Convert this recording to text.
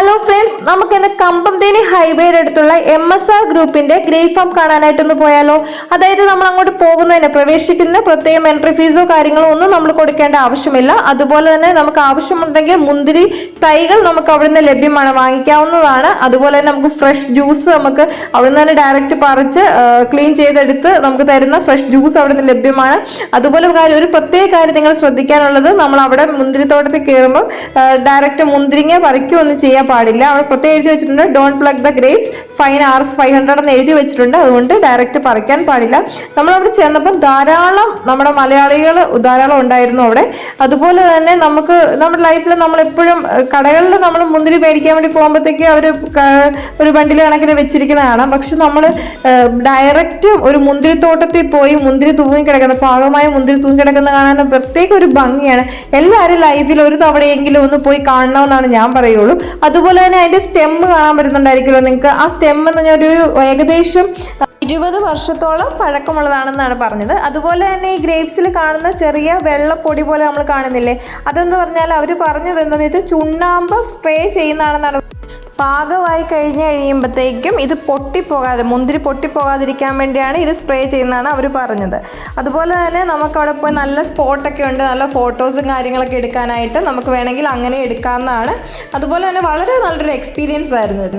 Hello friends, നമുക്ക് ഇന്ന് കമ്പംതേനി ഹൈവേയുടെ അടുത്തുള്ള MSR ഗ്രൂപ്പിന്റെ ഗ്രേപ്പ് ഫാം കാണാനായിട്ടൊന്ന് പോയാലോ? അതായത് നമ്മൾ അങ്ങോട്ട് പോകുന്നതിന് പ്രവേശിക്കുന്നതിന് പ്രത്യേകം എൻട്രി ഫീസോ കാര്യങ്ങളോ ഒന്നും നമ്മൾ കൊടുക്കേണ്ട ആവശ്യമില്ല. അതുപോലെ തന്നെ നമുക്ക് ആവശ്യമുണ്ടെങ്കിൽ മുന്തിരി തൈകൾ നമുക്ക് അവിടുന്ന് ലഭ്യമാണ്, വാങ്ങിക്കാവുന്നതാണ്. അതുപോലെ തന്നെ നമുക്ക് ഫ്രഷ് ജ്യൂസ് നമുക്ക് അവിടുന്ന് തന്നെ ഡയറക്റ്റ് പറിച്ച് ക്ലീൻ ചെയ്തെടുത്ത് നമുക്ക് തരുന്ന ഫ്രഷ് ജ്യൂസ് അവിടുന്ന് ലഭ്യമാണ്. അതുപോലെ ഒരു പ്രത്യേക കാര്യം നിങ്ങൾ ശ്രദ്ധിക്കാനുള്ളത്, നമ്മൾ അവിടെ മുന്തിരിത്തോട്ടത്തിൽ കയറുമ്പോൾ ഡയറക്റ്റ് മുന്തിരിങ്ങ പറിക്കുകയൊന്നും ചെയ്യാൻ പാടില്ല. അവിടെ പ്രത്യേകം എഴുതി വെച്ചിട്ടുണ്ട്, don't plug the grapes, fine Rs 500 എന്ന് എഴുതി വെച്ചിട്ടുണ്ട്. അതുകൊണ്ട് ഡയറക്റ്റ് പറിക്കാൻ പാടില്ല. നമ്മൾ അവിടെ ചെന്നപ്പോൾ ധാരാളം നമ്മുടെ മലയാളികൾ ധാരാളം ഉണ്ടായിരുന്നു അവിടെ. അതുപോലെ തന്നെ നമുക്ക് നമ്മുടെ ലൈഫിൽ നമ്മൾ എപ്പോഴും കടകളിൽ നമ്മൾ മുന്തിരി മേടിക്കാൻ വേണ്ടി പോകുമ്പോഴത്തേക്ക് അവർ ഒരു ബണ്ടിൽ കണക്കിന് വെച്ചിരിക്കുന്ന കാണാം. പക്ഷെ നമ്മൾ ഡയറക്റ്റ് ഒരു മുന്തിരിത്തോട്ടത്തിൽ പോയി മുന്തിരി തൂങ്ങിക്കിടക്കുന്ന പാകമായ മുന്തിരി തൂങ്ങിക്കിടക്കുന്ന കാണാൻ പ്രത്യേക ഒരു ഭംഗിയാണ്. എല്ലാവരും ലൈഫിൽ ഒരു തവണയെങ്കിലും ഒന്ന് പോയി കാണണമെന്നാണ് ഞാൻ പറയുള്ളൂ. അതുപോലെ തന്നെ അതിന്റെ സ്റ്റെം കാണാൻ പറ്റുന്നുണ്ടായിരിക്കുമല്ലോ നിങ്ങൾക്ക്. ആ സ്റ്റെം എന്ന് പറഞ്ഞാൽ ഒരു ഏകദേശം 20 വർഷത്തോളം പഴക്കമുള്ളതാണെന്നാണ് പറഞ്ഞത്. അതുപോലെ തന്നെ ഈ ഗ്രേപ്സിൽ കാണുന്ന ചെറിയ വെള്ളപ്പൊടി പോലെ നമ്മൾ കാണുന്നില്ലേ, അതെന്ന് പറഞ്ഞാൽ അവർ പറഞ്ഞത് എന്താണെന്ന് വെച്ചാൽ ചുണ്ണാമ്പ് സ്പ്രേ ചെയ്യുന്നതാണെന്നാണ്. പാകമായി കഴിയുമ്പോഴത്തേക്കും ഇത് പൊട്ടിപ്പോകാതെ, മുന്തിരി പൊട്ടിപ്പോകാതിരിക്കാൻ വേണ്ടിയാണ് ഇത് സ്പ്രേ ചെയ്യുന്നതാണ് അവർ പറഞ്ഞത്. അതുപോലെ തന്നെ നമുക്ക് അവിടെ പോയി നല്ല സ്പോട്ടൊക്കെ ഉണ്ട്, നല്ല ഫോട്ടോസും കാര്യങ്ങളൊക്കെ എടുക്കാനായിട്ട് നമുക്ക് വേണമെങ്കിൽ അങ്ങനെ എടുക്കാവുന്നതാണ്. അതുപോലെ തന്നെ വളരെ നല്ലൊരു എക്സ്പീരിയൻസ് ആയിരുന്നു ഇത്.